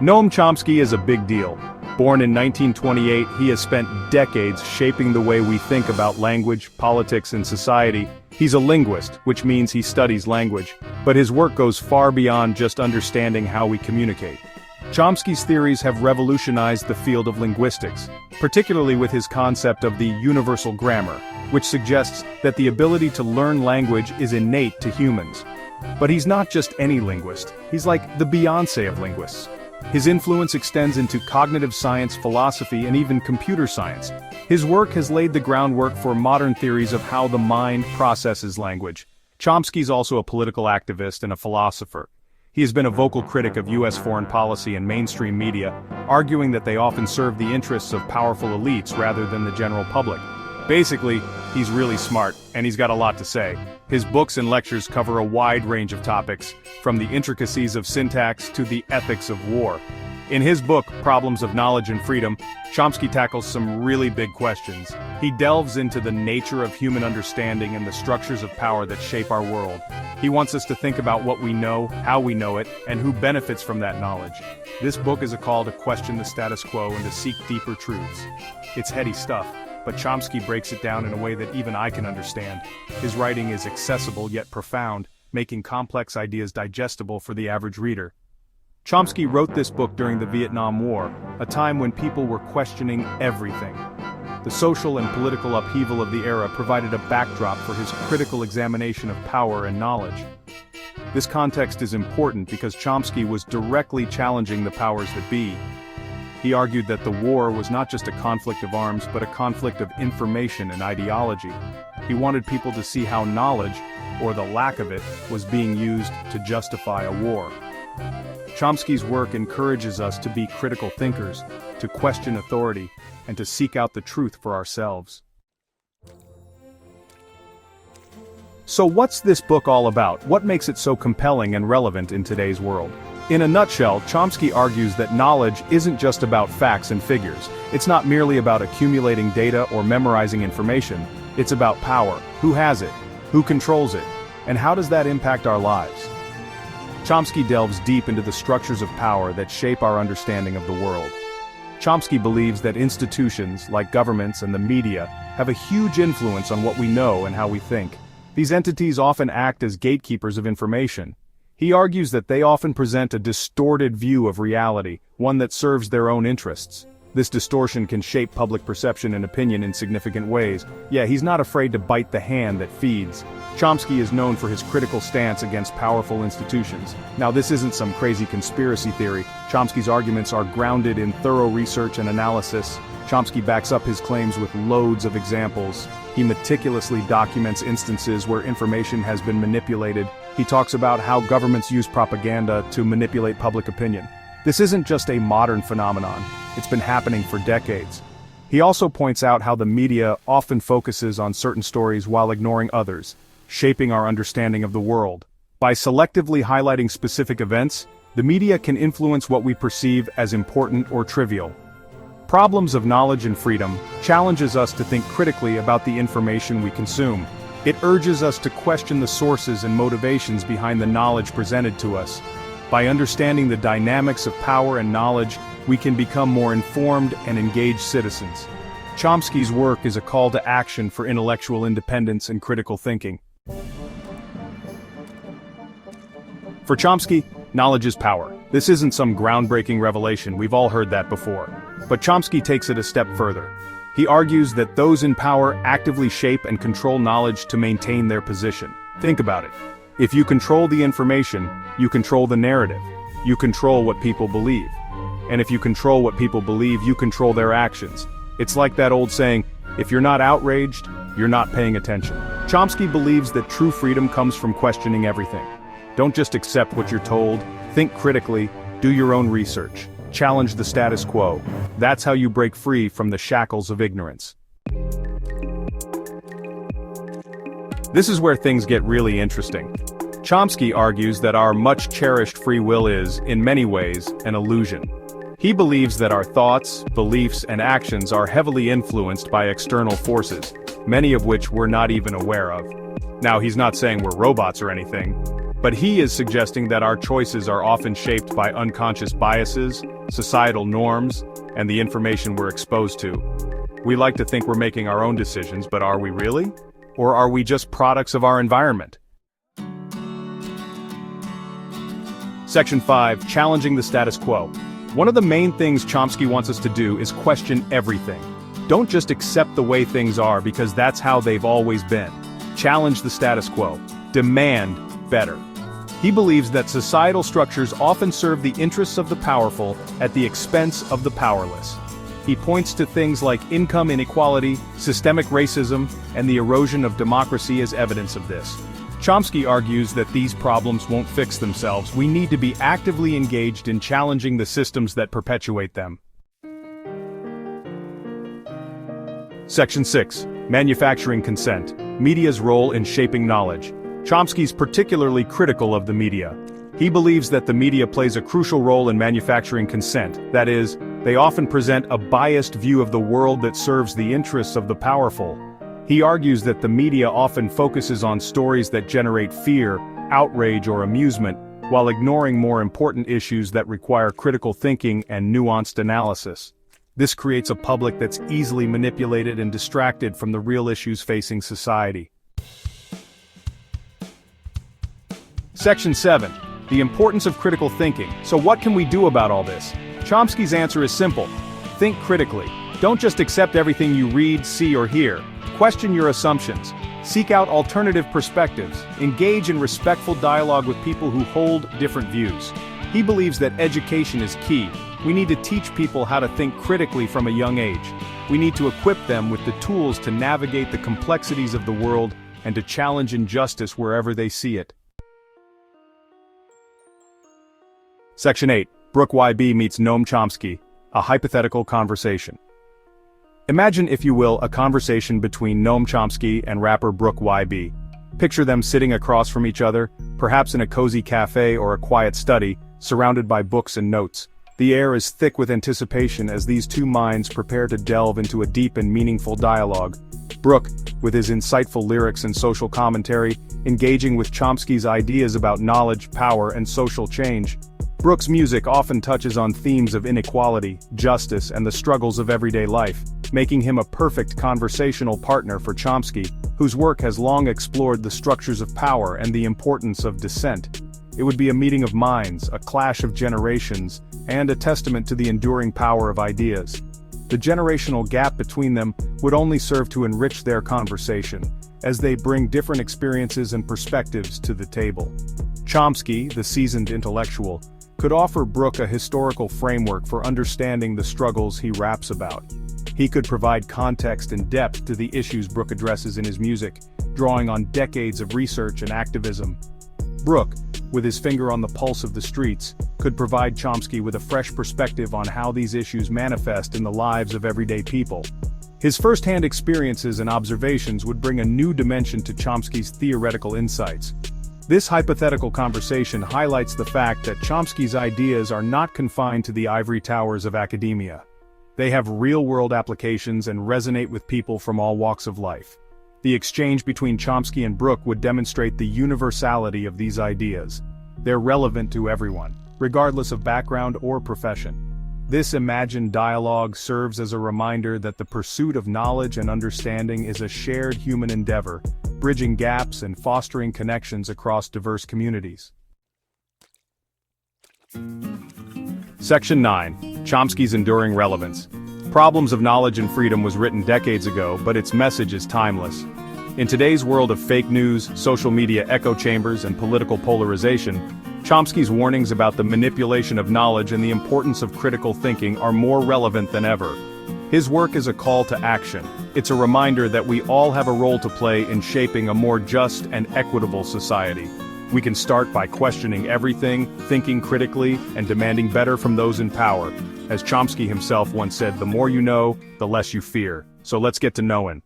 Noam Chomsky is a big deal. Born in 1928, he has spent decades shaping the way we think about language, politics, and society. He's a linguist, which means he studies language, but his work goes far beyond just understanding how we communicate. Chomsky's theories have revolutionized the field of linguistics, particularly with his concept of the universal grammar, which suggests that the ability to learn language is innate to humans. But he's not just any linguist, he's like the Beyoncé of linguists. His influence extends into cognitive science, philosophy, and even computer science. His work has laid the groundwork for modern theories of how the mind processes language. Chomsky's also a political activist and a philosopher. He has been a vocal critic of U.S. foreign policy and mainstream media, arguing that they often serve the interests of powerful elites rather than the general public. Basically, he's really smart, and he's got a lot to say. His books and lectures cover a wide range of topics, from the intricacies of syntax to the ethics of war. In his book, Problems of Knowledge and Freedom, Chomsky tackles some really big questions. He delves into the nature of human understanding and the structures of power that shape our world. He wants us to think about what we know, how we know it, and who benefits from that knowledge. This book is a call to question the status quo and to seek deeper truths. It's heady stuff, but Chomsky breaks it down in a way that even I can understand. His writing is accessible yet profound, making complex ideas digestible for the average reader. Chomsky wrote this book during the Vietnam War, a time when people were questioning everything. The social and political upheaval of the era provided a backdrop for his critical examination of power and knowledge. This context is important because Chomsky was directly challenging the powers that be. He argued that the war was not just a conflict of arms but a conflict of information and ideology. He wanted people to see how knowledge, or the lack of it, was being used to justify a war. Chomsky's work encourages us to be critical thinkers, to question authority, and to seek out the truth for ourselves. So what's this book all about? What makes it so compelling and relevant in today's world? In a nutshell, Chomsky argues that knowledge isn't just about facts and figures. It's not merely about accumulating data or memorizing information. It's about power. Who has it? Who controls it? And how does that impact our lives? Chomsky delves deep into the structures of power that shape our understanding of the world. Chomsky believes that institutions, like governments and the media, have a huge influence on what we know and how we think. These entities often act as gatekeepers of information. He argues that they often present a distorted view of reality, one that serves their own interests. This distortion can shape public perception and opinion in significant ways. Yeah, he's not afraid to bite the hand that feeds. Chomsky is known for his critical stance against powerful institutions. Now, this isn't some crazy conspiracy theory. Chomsky's arguments are grounded in thorough research and analysis. Chomsky backs up his claims with loads of examples. He meticulously documents instances where information has been manipulated. He talks about how governments use propaganda to manipulate public opinion. This isn't just a modern phenomenon. It's been happening for decades. He also points out how the media often focuses on certain stories while ignoring others, shaping our understanding of the world. By selectively highlighting specific events, the media can influence what we perceive as important or trivial. Problems of Knowledge and Freedom challenges us to think critically about the information we consume. It urges us to question the sources and motivations behind the knowledge presented to us. By understanding the dynamics of power and knowledge, we can become more informed and engaged citizens. Chomsky's work is a call to action for intellectual independence and critical thinking. For Chomsky, knowledge is power. This isn't some groundbreaking revelation, we've all heard that before. But Chomsky takes it a step further. He argues that those in power actively shape and control knowledge to maintain their position. Think about it. If you control the information, you control the narrative. You control what people believe. And if you control what people believe, you control their actions. It's like that old saying, if you're not outraged, you're not paying attention. Chomsky believes that true freedom comes from questioning everything. Don't just accept what you're told, think critically, do your own research, challenge the status quo. That's how you break free from the shackles of ignorance. This is where things get really interesting. Chomsky argues that our much-cherished free will is, in many ways, an illusion. He believes that our thoughts, beliefs, and actions are heavily influenced by external forces, many of which we're not even aware of. Now, he's not saying we're robots or anything. But he is suggesting that our choices are often shaped by unconscious biases, societal norms, and the information we're exposed to. We like to think we're making our own decisions, but are we really? Or are we just products of our environment? Section 5, Challenging the Status Quo. One of the main things Chomsky wants us to do is question everything. Don't just accept the way things are because that's how they've always been. Challenge the status quo. Demand better. He believes that societal structures often serve the interests of the powerful at the expense of the powerless. He points to things like income inequality, systemic racism, and the erosion of democracy as evidence of this. Chomsky argues that these problems won't fix themselves. We need to be actively engaged in challenging the systems that perpetuate them. Section 6. Manufacturing consent. Media's role in shaping knowledge. Chomsky's particularly critical of the media. He believes that the media plays a crucial role in manufacturing consent, that is, they often present a biased view of the world that serves the interests of the powerful. He argues that the media often focuses on stories that generate fear, outrage, or amusement, while ignoring more important issues that require critical thinking and nuanced analysis. This creates a public that's easily manipulated and distracted from the real issues facing society. Section 7. The importance of critical thinking. So what can we do about all this? Chomsky's answer is simple. Think critically. Don't just accept everything you read, see, or hear. Question your assumptions. Seek out alternative perspectives. Engage in respectful dialogue with people who hold different views. He believes that education is key. We need to teach people how to think critically from a young age. We need to equip them with the tools to navigate the complexities of the world and to challenge injustice wherever they see it. Section 8. Brooke YB meets Noam Chomsky. A hypothetical conversation. Imagine, if you will, a conversation between Noam Chomsky and rapper Brooke YB. Picture them sitting across from each other, perhaps in a cozy cafe or a quiet study, surrounded by books and notes. The air is thick with anticipation as these two minds prepare to delve into a deep and meaningful dialogue. Brooke, with his insightful lyrics and social commentary, engaging with Chomsky's ideas about knowledge, power, and social change. Brooke's music often touches on themes of inequality, justice, and the struggles of everyday life, making him a perfect conversational partner for Chomsky, whose work has long explored the structures of power and the importance of dissent. It would be a meeting of minds, a clash of generations, and a testament to the enduring power of ideas. The generational gap between them would only serve to enrich their conversation, as they bring different experiences and perspectives to the table. Chomsky, the seasoned intellectual, could offer Brooke a historical framework for understanding the struggles he raps about. He could provide context and depth to the issues Brooke addresses in his music, drawing on decades of research and activism. Brooke, with his finger on the pulse of the streets, could provide Chomsky with a fresh perspective on how these issues manifest in the lives of everyday people. His first-hand experiences and observations would bring a new dimension to Chomsky's theoretical insights. This hypothetical conversation highlights the fact that Chomsky's ideas are not confined to the ivory towers of academia. They have real-world applications and resonate with people from all walks of life. The exchange between Chomsky and Brooke would demonstrate the universality of these ideas. They're relevant to everyone, regardless of background or profession. This imagined dialogue serves as a reminder that the pursuit of knowledge and understanding is a shared human endeavor, bridging gaps and fostering connections across diverse communities. Section 9. Chomsky's Enduring Relevance. Problems of Knowledge and Freedom was written decades ago, but its message is timeless. In today's world of fake news, social media echo chambers, and political polarization, Chomsky's warnings about the manipulation of knowledge and the importance of critical thinking are more relevant than ever. His work is a call to action. It's a reminder that we all have a role to play in shaping a more just and equitable society. We can start by questioning everything, thinking critically, and demanding better from those in power. As Chomsky himself once said, the more you know, the less you fear. So let's get to knowing.